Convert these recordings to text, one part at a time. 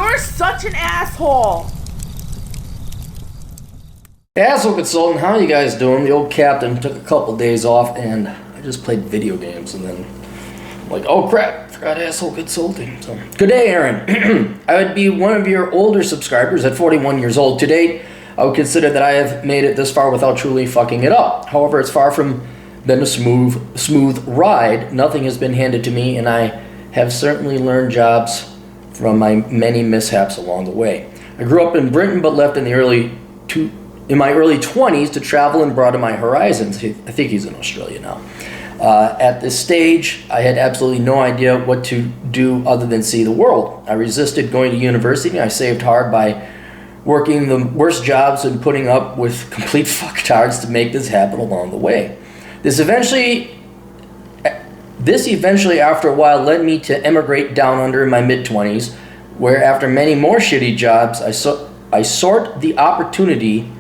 You're such an asshole. Asshole Consultant, how you guys doing? The old captain took a couple days off and I just played video games and then I'm like, oh crap, forgot Asshole Consulting. So, good day, Aaron. I would be one of your older subscribers at 41 years old. To date, I would consider that I have made it this far without truly fucking it up. However, it's far from been a smooth ride. Nothing has been handed to me, and I have certainly learned jobs from my many mishaps along the way. I grew up in Britain, but left in my early 20s to travel and broaden my horizons. I think he's in Australia now. At this stage, I had absolutely no idea what to do other than see the world. I resisted going to university. I saved hard by working the worst jobs and putting up with complete fucktards to make this happen along the way. This eventually, after a while, led me to emigrate down under in my mid-20s, where after many more shitty jobs, I sort the opportunity.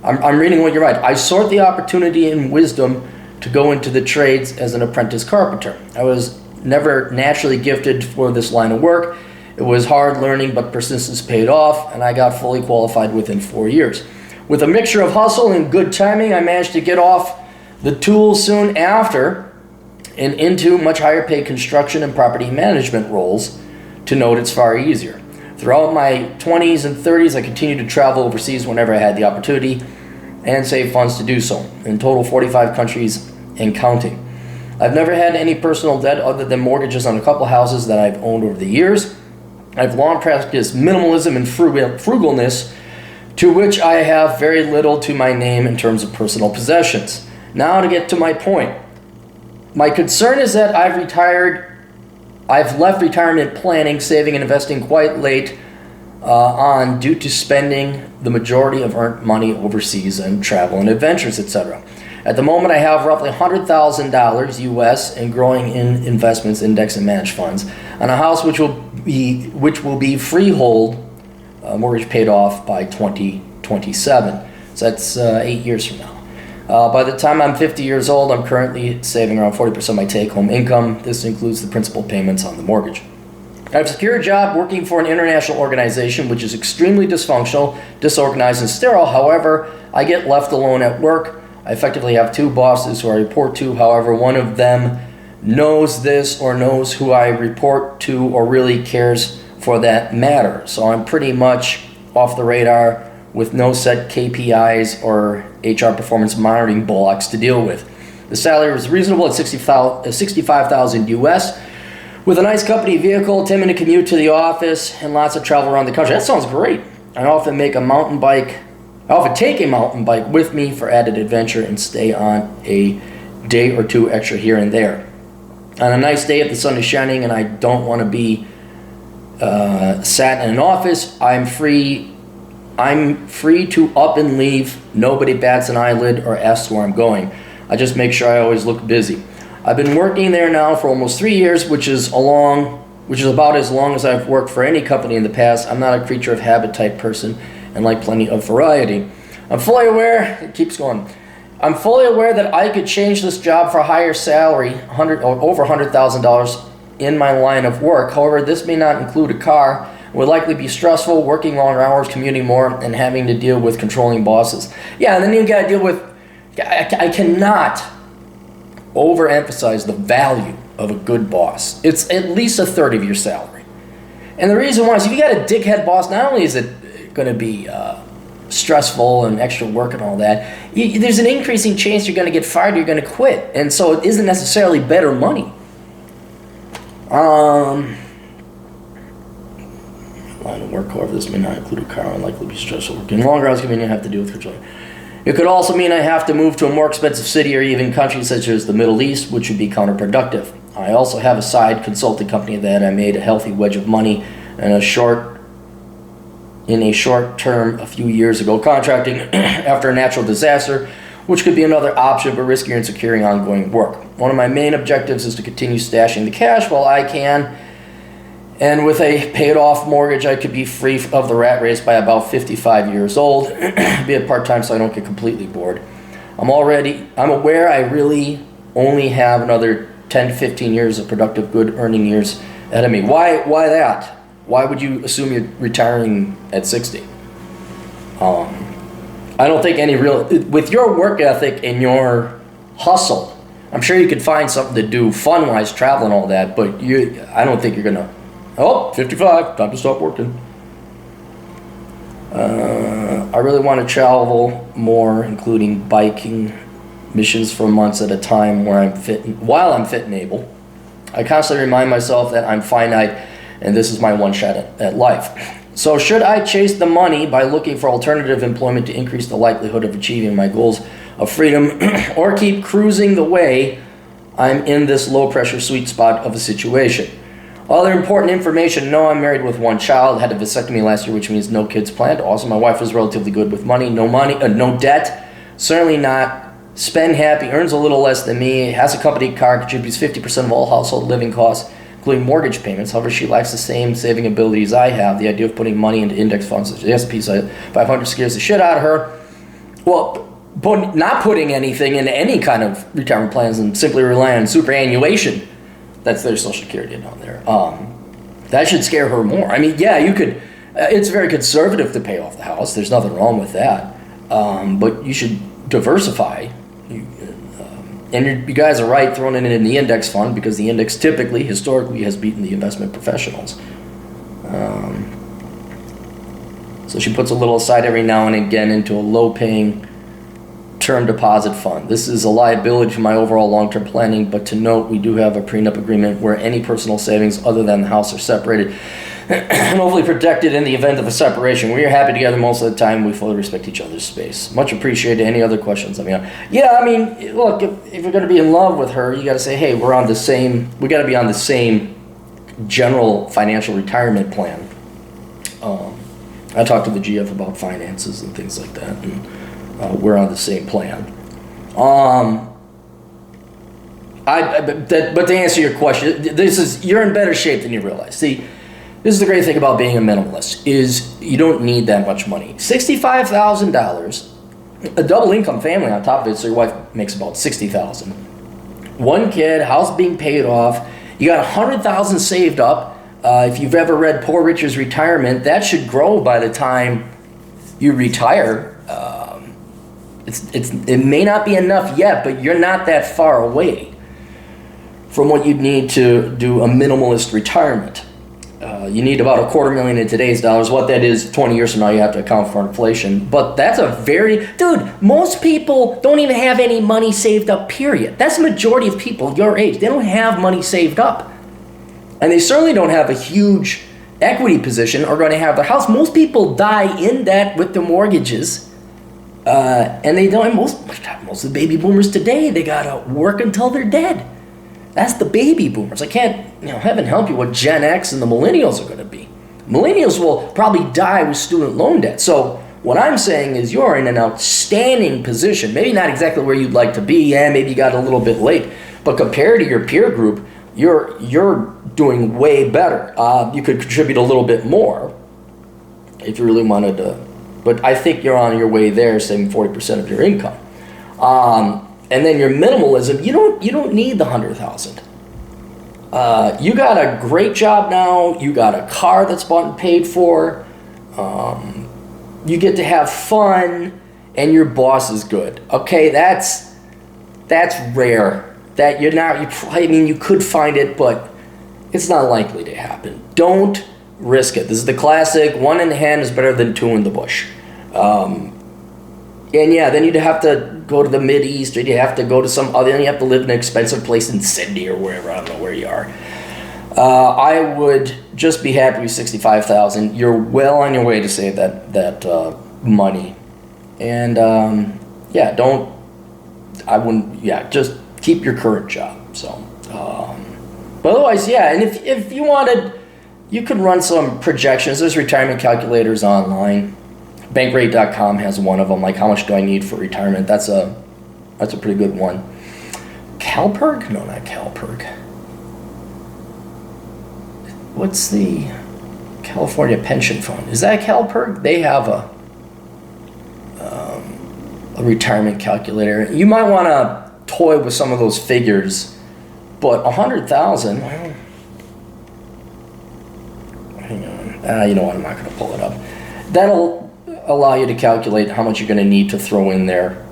I'm reading what you write. I sort the opportunity and wisdom to go into the trades as an apprentice carpenter. I was never naturally gifted for this line of work. It was hard learning, but persistence paid off, and I got fully qualified within 4 years. With a mixture of hustle and good timing, I managed to get off the tools soon after and into much higher paid construction and property management roles. To note, it's far easier. Throughout my 20s and 30s, I continued to travel overseas whenever I had the opportunity and save funds to do so. In total, 45 countries and counting. I've never had any personal debt other than mortgages on a couple houses that I've owned over the years. I've long practiced minimalism and frugalness, to which I have very little to my name in terms of personal possessions. Now to get to my point. My concern is that I've left retirement planning, saving, and investing quite late on due to spending the majority of earned money overseas and travel and adventures, etc. At the moment, I have roughly $100,000 US and growing in investments, index, and managed funds on a house which will be freehold, mortgage paid off by 2027. So that's 8 years from now. By the time I'm 50 years old, I'm currently saving around 40% of my take-home income. This includes the principal payments on the mortgage. I've secured a job working for an international organization which is extremely dysfunctional, disorganized, and sterile. However, I get left alone at work. I effectively have two bosses who I report to. However, one of them knows this or knows who I report to or really cares for that matter. So I'm pretty much off the radar with no set KPIs or HR performance monitoring blocks to deal with. The salary was reasonable at $65,000 US, with a nice company vehicle, 10-minute commute to the office, and lots of travel around the country. That sounds great. I often take a mountain bike with me for added adventure and stay on a day or two extra here and there. On a nice day, if the sun is shining and I don't want to be sat in an office, I'm free to up and leave. Nobody bats an eyelid or asks where I'm going. I just make sure I always look busy. I've been working there now for almost 3 years, which is about as long as I've worked for any company in the past. I'm not a creature of habit type person and like plenty of variety. I'm fully aware that I could change this job for a higher salary, over $100,000 in my line of work. However, this may not include a car. It would likely be stressful, working longer hours, commuting more, and having to deal with controlling bosses. Yeah, and then you gotta deal with, I cannot overemphasize the value of a good boss. It's at least a third of your salary. And the reason why is if you got a dickhead boss, not only is it gonna be stressful and extra work and all that, there's an increasing chance you're gonna get fired, you're gonna quit. And so it isn't necessarily better money. Line of work, however, this may not include a car and likely be stressful. Working longer hours can have to do with control. It could also mean I have to move to a more expensive city or even country such as the Middle East, which would be counterproductive. I also have a side consulting company that I made a healthy wedge of money in a short term a few years ago, contracting after a natural disaster, which could be another option, but riskier in securing ongoing work. One of my main objectives is to continue stashing the cash while I can. And with a paid-off mortgage, I could be free of the rat race by about 55 years old, be a part-time so I don't get completely bored. I'm aware I really only have another 10 to 15 years of productive, good earning years ahead of me. Why that? Why would you assume you're retiring at 60? I don't think any real, with your work ethic and your hustle, I'm sure you could find something to do fun-wise, travel and all that, but I don't think you're gonna, 55, time to stop working. I really want to travel more, including biking missions for months at a time while I'm fit and able. I constantly remind myself that I'm finite and this is my one shot at life. So should I chase the money by looking for alternative employment to increase the likelihood of achieving my goals of freedom, or keep cruising the way I'm in this low pressure sweet spot of a situation? Other important information: no, I'm married with one child, had a vasectomy last year, which means no kids planned. Also, my wife is relatively good with money, no debt, certainly not spend happy, earns a little less than me, has a company car, contributes 50% of all household living costs, including mortgage payments. However, she lacks the same saving abilities I have. The idea of putting money into index funds such as the S&P 500 scares the shit out of her. Well, not putting anything into any kind of retirement plans and simply relying on superannuation, that's their Social Security down there. That should scare her more. I mean, yeah, you could, it's very conservative to pay off the house. There's nothing wrong with that. But you should diversify. And you guys are right throwing it in the index fund, because the index typically, historically, has beaten the investment professionals. So she puts a little aside every now and again into a low-paying term deposit fund. This is a liability to my overall long-term planning, but to note, we do have a prenup agreement where any personal savings other than the house are separated and hopefully protected in the event of a separation. We are happy together most of the time. We fully respect each other's space. Much appreciated. Any other questions? Yeah, I mean, look, if you're going to be in love with her, you got to say, hey, we got to be on the same general financial retirement plan. I talked to the GF about finances and things like that, and we're on the same plan. But to answer your question, you're in better shape than you realize. See, this is the great thing about being a minimalist, is you don't need that much money. $65,000, a double income family on top of it, so your wife makes about $60,000. One kid, house being paid off, you got $100,000 saved up. If you've ever read Poor Richard's Retirement, that should grow by the time you retire. It may not be enough yet, but you're not that far away from what you'd need to do a minimalist retirement. You need about $250,000 in today's dollars. What that is 20 years from now, you have to account for inflation. But that's dude, most people don't even have any money saved up, period. That's the majority of people your age. They don't have money saved up. And they certainly don't have a huge equity position or going to have their house. Most people die in debt with the mortgages. And they don't, most of the baby boomers today, they got to work until they're dead. That's the baby boomers. I can't, heaven help you what Gen X and the millennials are going to be. Millennials will probably die with student loan debt. So what I'm saying is you're in an outstanding position. Maybe not exactly where you'd like to be, and maybe you got a little bit late. But compared to your peer group, you're doing way better. You could contribute a little bit more if you really wanted to. But I think you're on your way there, saving 40% of your income. And then your minimalism, you don't need the $100,000. You got a great job now. You got a car that's bought and paid for. You get to have fun, and your boss is good. Okay, that's rare. That you could find it, but it's not likely to happen. Don't risk it. This is the classic: one in the hand is better than two in the bush. And yeah, then you'd have to go to the Mideast, or you have to go to then you have to live in an expensive place in Sydney or wherever. I don't know where you are. I would just be happy with $65,000. You're well on your way to save that money. And just keep your current job. So, but otherwise, yeah. And if you wanted, you could run some projections. There's retirement calculators online. Bankrate.com has one of them, like how much do I need for retirement. That's a pretty good one. CalPERG? No, not CalPERG. What's the California Pension Fund? Is that CalPERG? They have a retirement calculator. You might want to toy with some of those figures, but $100,000. Hang on. You know what, I'm not going to pull it up. That'll allow you to calculate how much you're going to need to throw in there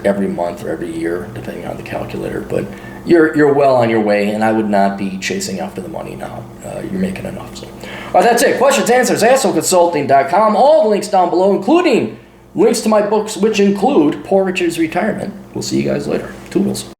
every month or every year, depending on the calculator. But you're well on your way, and I would not be chasing after the money now. You're making enough. So, all right, that's it. Questions, answers, assholeconsulting.com. All the links down below, including links to my books, which include Poor Richard's Retirement. We'll see you guys later. Toodles.